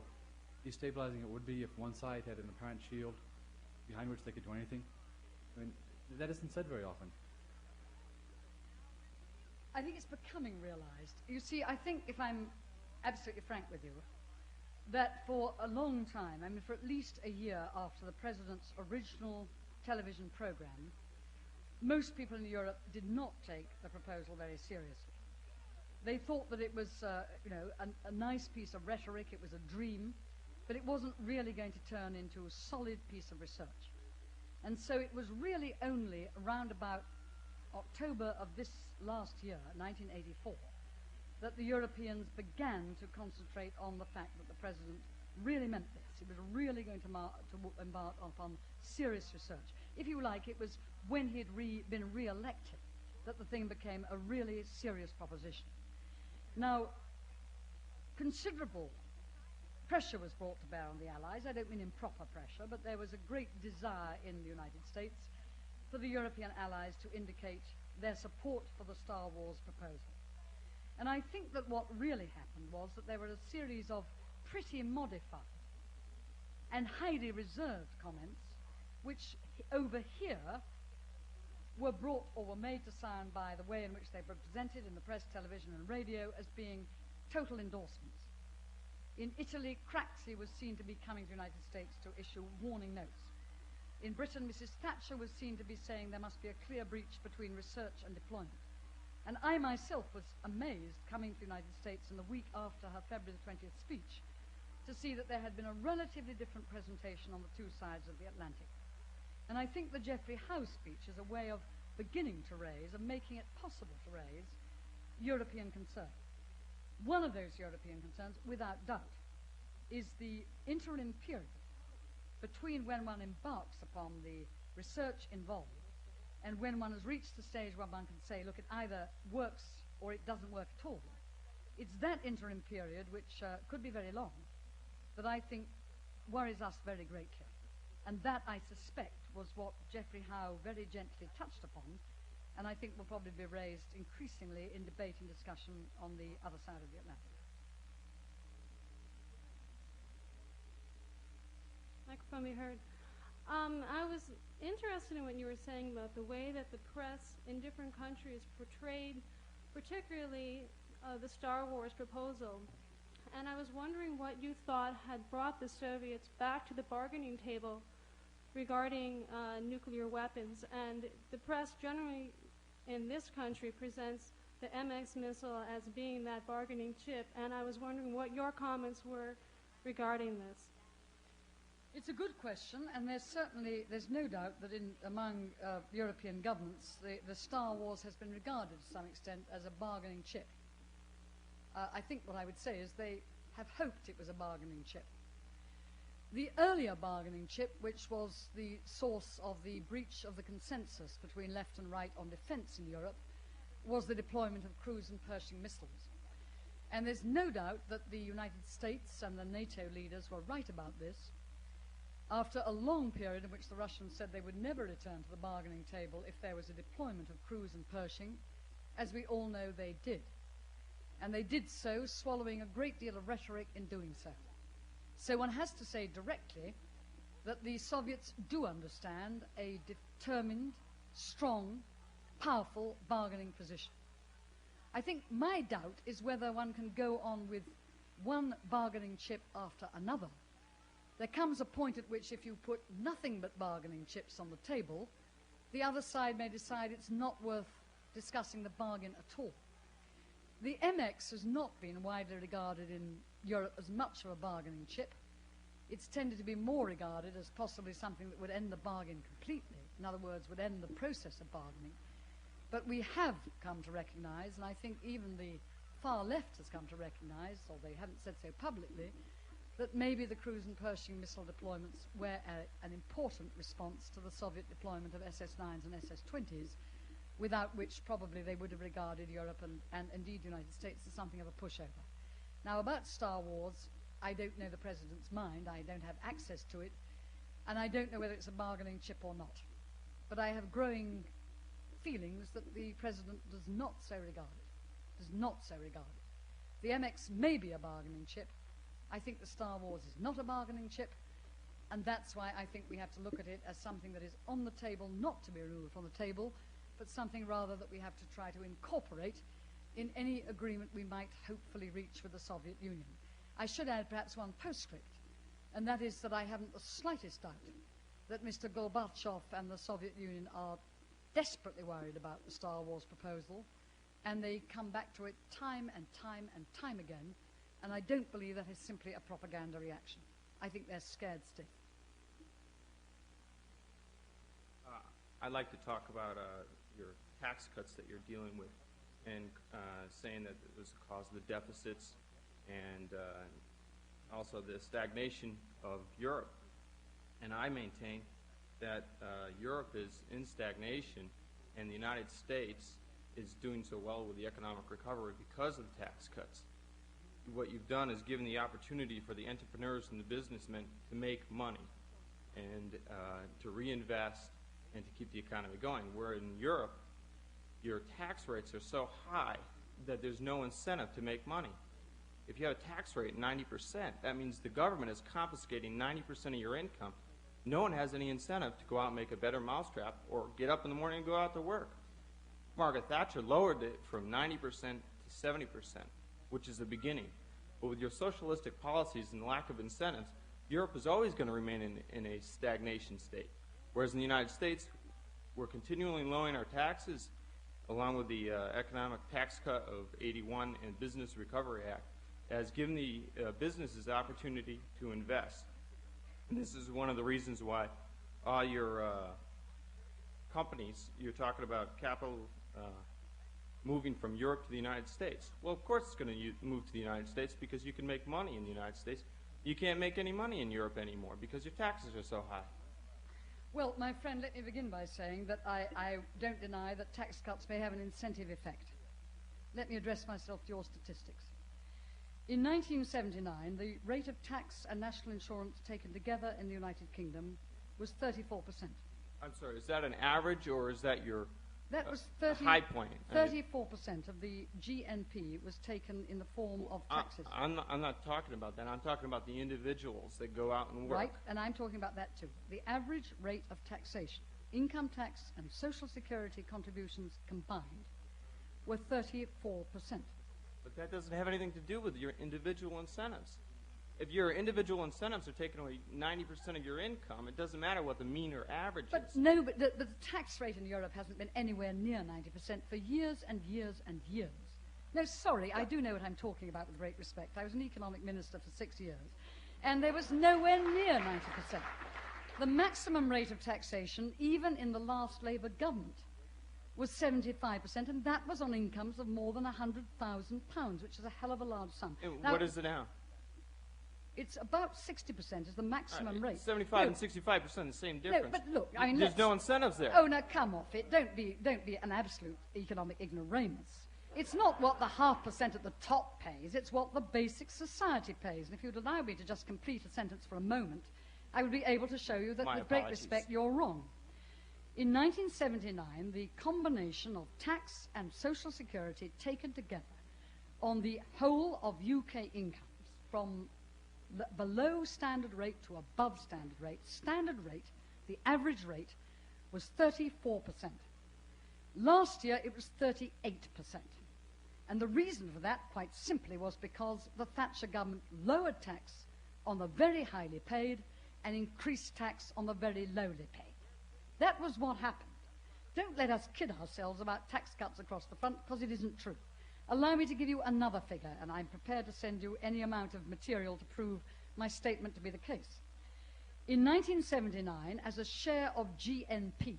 destabilizing it would be if one side had an apparent shield behind which they could do anything? I mean, that isn't said very often. I think it's becoming realized. You see, I think, if I'm absolutely frank with you, that for a long time, I mean, for at least a year after the President's original television program, most people in Europe did not take the proposal very seriously. They thought that it was, a nice piece of rhetoric, it was a dream, but it wasn't really going to turn into a solid piece of research. And so it was really only around about October of this last year, 1984, that the Europeans began to concentrate on the fact that the President really meant this. He was really going to embark upon serious research. If you like, it was when he'd been re-elected that the thing became a really serious proposition. Now, considerable pressure was brought to bear on the Allies. I don't mean improper pressure, but there was a great desire in the United States for the European allies to indicate their support for the Star Wars proposal. And I think that what really happened was that there were a series of pretty modified and highly reserved comments which over here were brought or were made to sound by the way in which they were presented in the press, television and radio as being total endorsements. In Italy, Craxi was seen to be coming to the United States to issue warning notes. In Britain, Mrs. Thatcher was seen to be saying there must be a clear breach between research and deployment. And I myself was amazed coming to the United States in the week after her February the 20th speech to see that there had been a relatively different presentation on the two sides of the Atlantic. And I think the Geoffrey Howe speech is a way of beginning to raise and making it possible to raise European concern. One of those European concerns, without doubt, is the interim period between when one embarks upon the research involved and when one has reached the stage where one can say, look, it either works or it doesn't work at all. It's that interim period, which could be very long, that I think worries us very greatly. And that, I suspect, was what Geoffrey Howe very gently touched upon, and I think will probably be raised increasingly in debate and discussion on the other side of the Atlantic. Microphone be heard. I was interested in what you were saying about the way that the press in different countries portrayed, particularly the Star Wars proposal. And I was wondering what you thought had brought the Soviets back to the bargaining table regarding nuclear weapons. And the press generally in this country presents the MX missile as being that bargaining chip. And I was wondering what your comments were regarding this. It's a good question, and there's no doubt that among European governments, the Star Wars has been regarded to some extent as a bargaining chip. I think what I would say is they have hoped it was a bargaining chip. The earlier bargaining chip, which was the source of the breach of the consensus between left and right on defense in Europe, was the deployment of cruise and Pershing missiles. And there's no doubt that the United States and the NATO leaders were right about this. After a long period in which the Russians said they would never return to the bargaining table if there was a deployment of cruise and Pershing, as we all know they did. And they did so, swallowing a great deal of rhetoric in doing so. So one has to say directly that the Soviets do understand a determined, strong, powerful bargaining position. I think my doubt is whether one can go on with one bargaining chip after another. There comes a point at which if you put nothing but bargaining chips on the table, the other side may decide it's not worth discussing the bargain at all. The MX has not been widely regarded in Europe as much of a bargaining chip. It's tended to be more regarded as possibly something that would end the bargain completely. In other words, would end the process of bargaining. But we have come to recognize, and I think even the far left has come to recognize, or they haven't said so publicly, that maybe the cruise and Pershing missile deployments were an important response to the Soviet deployment of SS-9s and SS-20s, without which probably they would have regarded Europe and indeed the United States as something of a pushover. Now, about Star Wars, I don't know the President's mind. I don't have access to it, and I don't know whether it's a bargaining chip or not. But I have growing feelings that the President does not so regard it, does not so regard it. The MX may be a bargaining chip. I think the Star Wars is not a bargaining chip, and that's why I think we have to look at it as something that is on the table, not to be removed from the table, but something rather that we have to try to incorporate in any agreement we might hopefully reach with the Soviet Union. I should add perhaps one postscript, and that is that I haven't the slightest doubt that Mr. Gorbachev and the Soviet Union are desperately worried about the Star Wars proposal, and they come back to it time and time and time again, and I don't believe that is simply a propaganda reaction. I think they're scared stiff. I'd like to talk about your tax cuts that you're dealing with, and saying that it was the cause of the deficits and also the stagnation of Europe. And I maintain that Europe is in stagnation and the United States is doing so well with the economic recovery because of the tax cuts. What you've done is given the opportunity for the entrepreneurs and the businessmen to make money and to reinvest and to keep the economy going. Where in Europe, your tax rates are so high that there's no incentive to make money. If you have a tax rate 90%, that means the government is confiscating 90% of your income. No one has any incentive to go out and make a better mousetrap or get up in the morning and go out to work. Margaret Thatcher lowered it from 90% to 70%, which is the beginning. But with your socialistic policies and lack of incentives, Europe is always going to remain in a stagnation state. Whereas in the United States, we're continually lowering our taxes, along with the economic tax cut of '81 and Business Recovery Act, has given the businesses the opportunity to invest. And this is one of the reasons why all your companies, you're talking about capital moving from Europe to the United States. Well, of course it's going to move to the United States because you can make money in the United States. You can't make any money in Europe anymore because your taxes are so high. Well, my friend, let me begin by saying that I don't deny that tax cuts may have an incentive effect. Let me address myself to your statistics. In 1979, the rate of tax and national insurance taken together in the United Kingdom was 34%. I'm sorry, is that an average or is that your That was high point? 34% of the GNP was taken in the form of taxes. I'm not talking about that. I'm talking about the individuals that go out and work. Right, and I'm talking about that too. The average rate of taxation, income tax and social security contributions combined, were 34%. But that doesn't have anything to do with your individual incentives. If your individual incentives are taking away 90% of your income, it doesn't matter what the mean or average is. No, but the tax rate in Europe hasn't been anywhere near 90% for years and years and years. No, sorry, I do know what I'm talking about with great respect. I was an economic minister for 6 years, and there was nowhere near 90%. The maximum rate of taxation, even in the last Labour government, was 75%, and that was on incomes of more than £100,000, which is a hell of a large sum. And now, what is it now? It's about 60% is the maximum rate. 75 and 65%, the same difference. No, but look, I mean, there's no incentives there. Oh, now come off it. Don't be an absolute economic ignoramus. It's not what the 0.5% at the top pays, it's what the basic society pays. And if you'd allow me to just complete a sentence for a moment, I would be able to show you that My with great apologies. respect you're wrong. In 1979, the combination of tax and social security taken together on the whole of UK incomes from below standard rate to above standard rate, the average rate was 34%. Last year it was 38%. And the reason for that, quite simply, was because the Thatcher government lowered tax on the very highly paid and increased tax on the very lowly paid. That was what happened. Don't let us kid ourselves about tax cuts across the front, because it isn't true. Allow me to give you another figure, and I'm prepared to send you any amount of material to prove my statement to be the case. In 1979, as a share of GNP,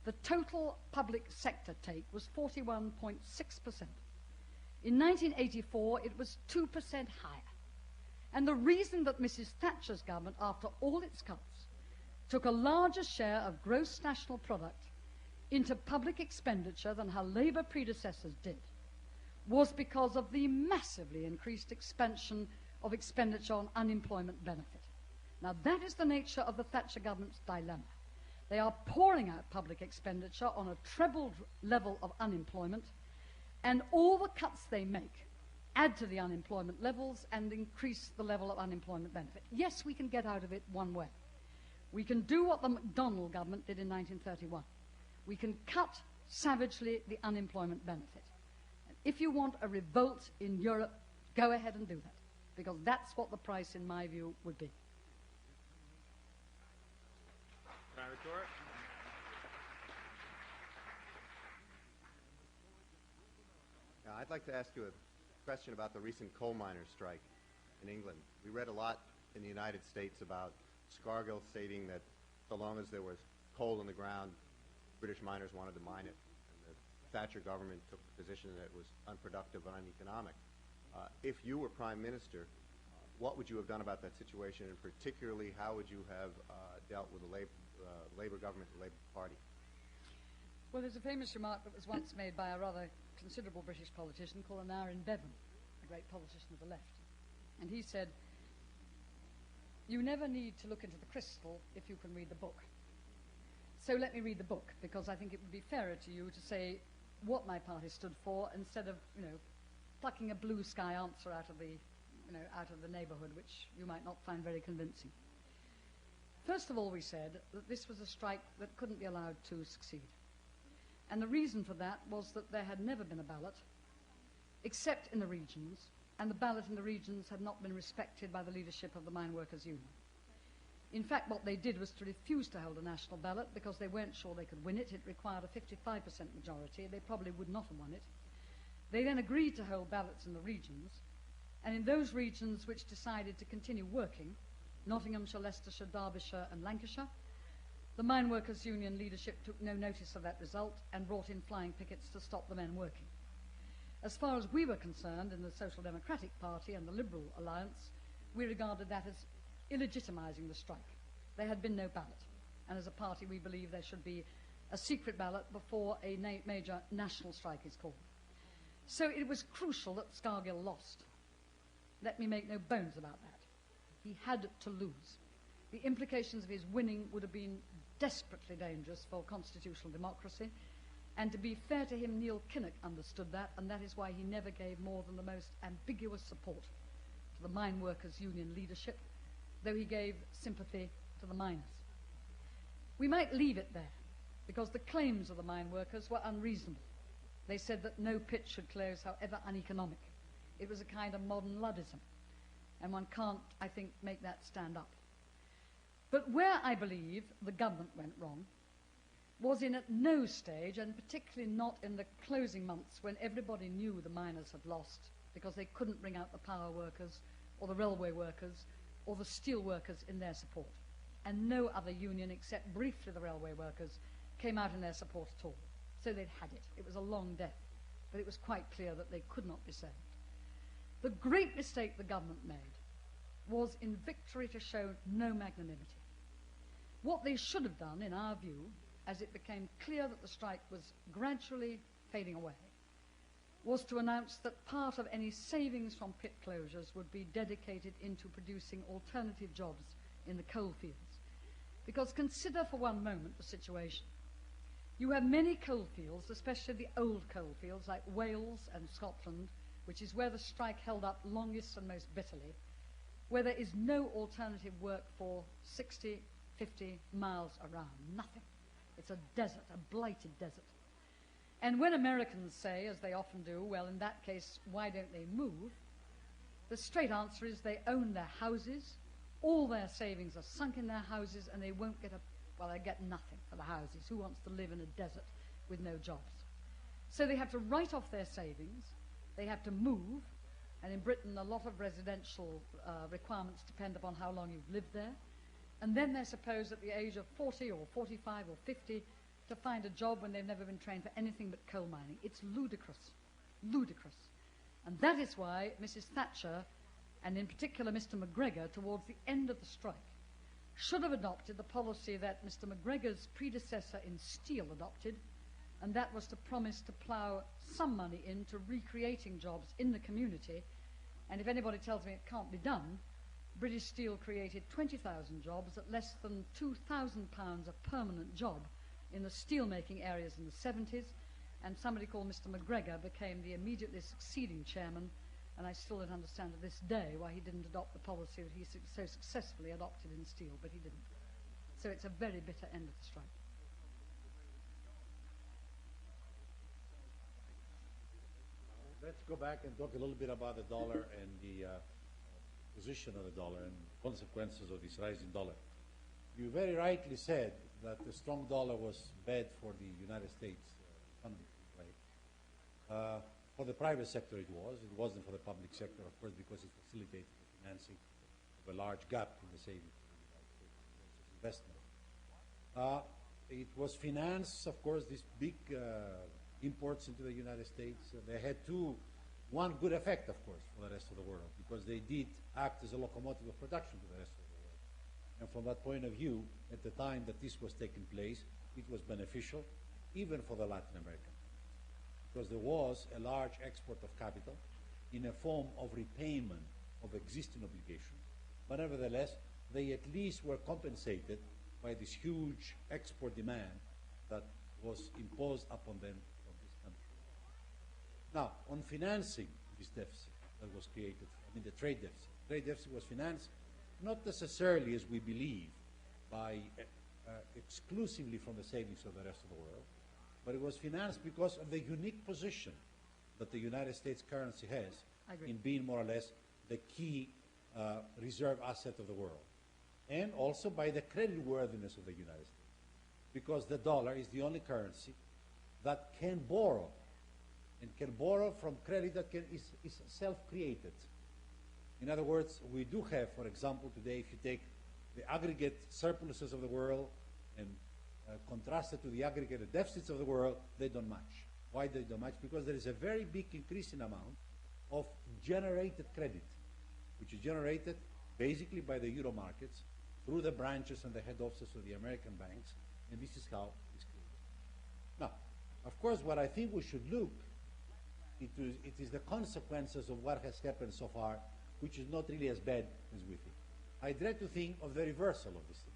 the total public sector take was 41.6%. In 1984, it was 2% higher. And the reason that Mrs. Thatcher's government, after all its cuts, took a larger share of gross national product into public expenditure than her Labour predecessors did was because of the massively increased expansion of expenditure on unemployment benefit. Now, that is the nature of the Thatcher government's dilemma. They are pouring out public expenditure on a trebled level of unemployment, and all the cuts they make add to the unemployment levels and increase the level of unemployment benefit. Yes, we can get out of it one way. We can do what the MacDonald government did in 1931. We can cut savagely the unemployment benefit. And if you want a revolt in Europe, go ahead and do that, because that's what the price, in my view, would be. Can I retort? I'd like to ask you a question about the recent coal miners' strike in England. We read a lot in the United States about Scargill stating that so long as there was coal in the ground, British miners wanted to mine it. And the Thatcher government took the position that it was unproductive and uneconomic. If you were Prime Minister, what would you have done about that situation, and particularly how would you have dealt with the Labour government, the Labour Party? Well, there's a famous remark that was once made by a rather considerable British politician called Aaron Bevan, a great politician of the left. And he said, "You never need to look into the crystal if you can read the book." So let me read the book, because I think it would be fairer to you to say what my party stood for instead of, plucking a blue sky answer out of the neighbourhood, which you might not find very convincing. First of all, we said that this was a strike that couldn't be allowed to succeed. And the reason for that was that there had never been a ballot, except in the regions, and the ballot in the regions had not been respected by the leadership of the Mine Workers' Union. In fact, what they did was to refuse to hold a national ballot because they weren't sure they could win it. It required a 55% majority. They probably would not have won it. They then agreed to hold ballots in the regions, and in those regions which decided to continue working, Nottinghamshire, Leicestershire, Derbyshire and Lancashire, the Mine Workers' Union leadership took no notice of that result and brought in flying pickets to stop the men working. As far as we were concerned in the Social Democratic Party and the Liberal Alliance, we regarded that as illegitimising the strike. There had been no ballot, and as a party we believe there should be a secret ballot before a major national strike is called. So it was crucial that Scargill lost. Let me make no bones about that. He had to lose. The implications of his winning would have been desperately dangerous for constitutional democracy, and to be fair to him, Neil Kinnock understood that, and that is why he never gave more than the most ambiguous support to the Mine Workers' Union leadership, though he gave sympathy to the miners. We might leave it there, because the claims of the mine workers were unreasonable. They said that no pit should close, however uneconomic. It was a kind of modern Luddism, and one can't, I think, make that stand up. But where I believe the government went wrong was in at no stage, and particularly not in the closing months when everybody knew the miners had lost because they couldn't bring out the power workers or the railway workers or the steel workers in their support. And no other union, except briefly the railway workers, came out in their support at all. So they'd had it. It was a long death, but it was quite clear that they could not be saved. The great mistake the government made was in victory to show no magnanimity. What they should have done, in our view, as it became clear that the strike was gradually fading away, was to announce that part of any savings from pit closures would be dedicated into producing alternative jobs in the coal fields. Because consider for one moment the situation. You have many coal fields, especially the old coal fields like Wales and Scotland, which is where the strike held up longest and most bitterly, where there is no alternative work for 60, 50 miles around. Nothing. It's a desert, a blighted desert. And when Americans say, as they often do, well, in that case, why don't they move? The straight answer is they own their houses, all their savings are sunk in their houses, and they won't get they get nothing for the houses. Who wants to live in a desert with no jobs? So they have to write off their savings, they have to move, and in Britain a lot of residential requirements depend upon how long you've lived there, and then they're supposed at the age of 40 or 45 or 50 to find a job when they've never been trained for anything but coal mining. It's ludicrous, ludicrous. And that is why Mrs. Thatcher, and in particular Mr. McGregor, towards the end of the strike, should have adopted the policy that Mr. McGregor's predecessor in steel adopted, and that was to promise to plough some money into recreating jobs in the community. And if anybody tells me it can't be done, British Steel created 20,000 jobs at less than £2,000 a permanent job in the steel-making areas in the 70s, and somebody called Mr. McGregor became the immediately succeeding chairman, and I still don't understand to this day why he didn't adopt the policy that he so successfully adopted in steel, but he didn't. So it's a very bitter end of the strike. Let's go back and talk a little bit about the dollar and the position of the dollar and consequences of this rising dollar. You very rightly said that the strong dollar was bad for the United States economy, right? For the private sector it was. It wasn't for the public sector, of course, because it facilitated the financing of a large gap in the savings of the United States investment. It was financed, of course, these big imports into the United States. They had one good effect, of course, for the rest of the world, because they did act as a locomotive of production to the rest of the world. And from that point of view, at the time that this was taking place, it was beneficial, even for the Latin American, because there was a large export of capital in a form of repayment of existing obligations. But nevertheless, they at least were compensated by this huge export demand that was imposed upon them from this country. Now, on financing this deficit that was created, I mean the trade deficit. Trade deficit was financed not necessarily, as we believe, by exclusively from the savings of the rest of the world, but it was financed because of the unique position that the United States currency has in being more or less the key reserve asset of the world, and also by the creditworthiness of the United States, because the dollar is the only currency that can borrow, and can borrow from credit that is self-created. In other words, we do have, for example, today, if you take the aggregate surpluses of the world and contrast it to the aggregate deficits of the world, they don't match. Why they don't match? Because there is a very big increasing amount of generated credit, which is generated basically by the euro markets through the branches and the head offices of the American banks, and this is how it's created. Now, of course, what I think we should look into, it is the consequences of what has happened so far, which is not really as bad as we think. I dread to think of the reversal of this thing.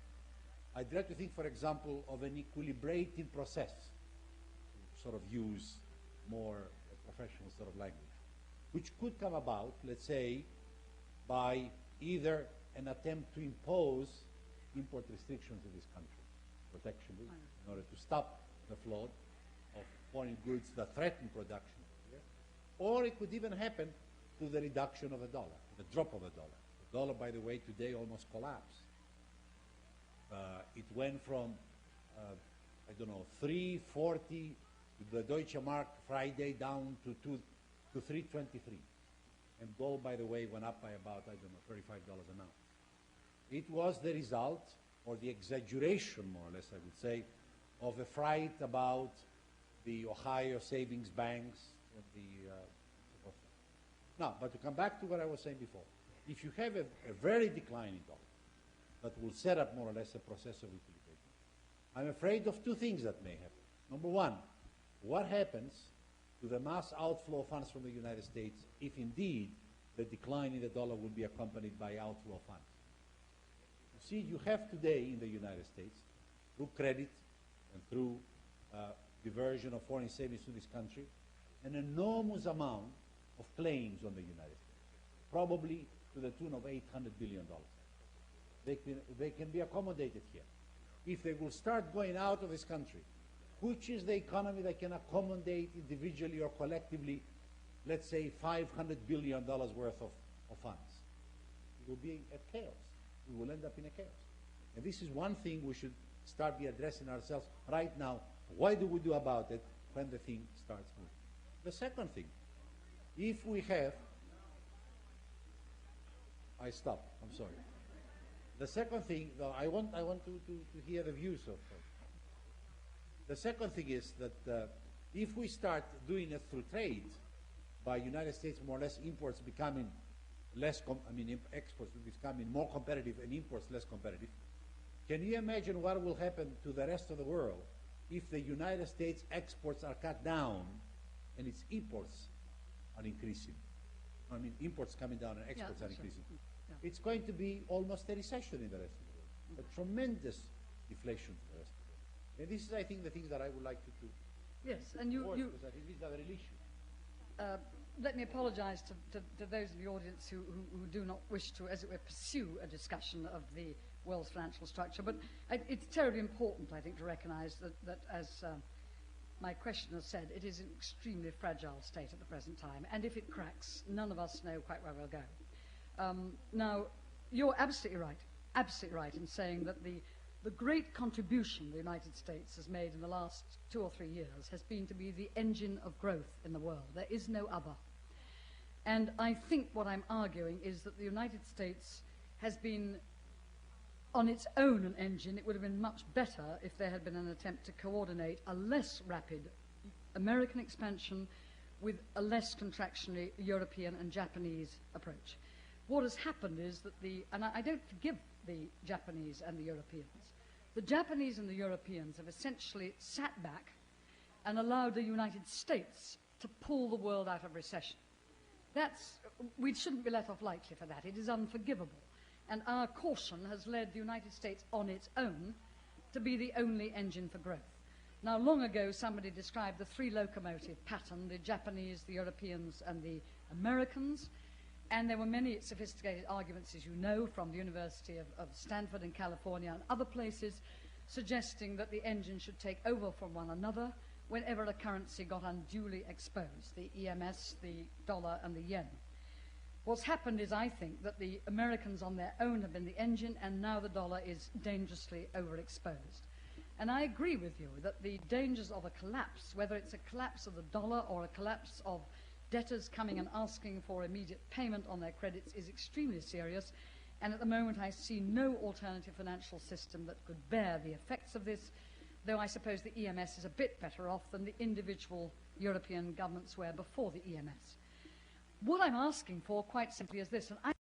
I dread to think, for example, of an equilibrating process, to sort of use more professional sort of language, which could come about, let's say, by either an attempt to impose import restrictions in this country, protectionism, in order to stop the flow of foreign goods that threaten production here, or it could even happen to the reduction of the dollar, the drop of the dollar. The dollar, by the way, today almost collapsed. It went from, I don't know, 3.40 the Deutsche Mark Friday down to 3.23. And gold, by the way, went up by about, I don't know, $35 an ounce. It was the result, or the exaggeration, more or less, I would say, of a fright about the Ohio savings banks and the now, but to come back to what I was saying before, if you have a very declining dollar that will set up more or less a process of equilibration, I'm afraid of two things that may happen. Number one, what happens to the mass outflow of funds from the United States if indeed the decline in the dollar will be accompanied by outflow of funds? You see, you have today in the United States, through credit and through diversion of foreign savings to this country, an enormous amount of claims on the United States, probably to the tune of $800 billion. They can be accommodated here. If they will start going out of this country, which is the economy that can accommodate individually or collectively, let's say, $500 billion worth of funds? It will be a chaos. We will end up in a chaos. And this is one thing we should start be addressing ourselves right now. What do we do about it? when the thing starts moving. The second thing, if we have, I stop, I'm sorry. The second thing, I want to hear the views of. The second thing is that if we start doing it through trade, by United States more or less imports becoming less, exports becoming more competitive and imports less competitive, can you imagine what will happen to the rest of the world if the United States exports are cut down and its imports are increasing? Imports coming down and exports are increasing. Right. Yeah. It's going to be almost a recession in the rest of the world, a tremendous deflation for the rest of the world. And this is, I think, the things that I would like to do. Yes, and Because I think these are the real issues. let me apologise to those in the audience who do not wish to, as it were, pursue a discussion of the world's financial structure. But it's terribly important, I think, to recognise that as my questioner said, it is an extremely fragile state at the present time. And if it cracks, none of us know quite where we'll go. Now, you're absolutely right in saying that the great contribution the United States has made in the last 2 or 3 years has been to be the engine of growth in the world. There is no other. And I think what I'm arguing is that the United States has been on its own an engine. It would have been much better if there had been an attempt to coordinate a less rapid American expansion with a less contractionary European and Japanese approach. What has happened is that and I don't forgive the Japanese and the Europeans. The Japanese and the Europeans have essentially sat back and allowed the United States to pull the world out of recession. We shouldn't be let off lightly for that. It is unforgivable. And our caution has led the United States on its own to be the only engine for growth. Now, long ago, somebody described the 3 locomotive pattern, the Japanese, the Europeans, and the Americans. And there were many sophisticated arguments, as you know, from the University of Stanford in California and other places, suggesting that the engine should take over from one another whenever a currency got unduly exposed, the EMS, the dollar, and the yen. What's happened is, I think, that the Americans on their own have been the engine, and now the dollar is dangerously overexposed. And I agree with you that the dangers of a collapse, whether it's a collapse of the dollar or a collapse of debtors coming and asking for immediate payment on their credits, is extremely serious. And at the moment, I see no alternative financial system that could bear the effects of this, though I suppose the EMS is a bit better off than the individual European governments were before the EMS. What I'm asking for, quite simply, is this, and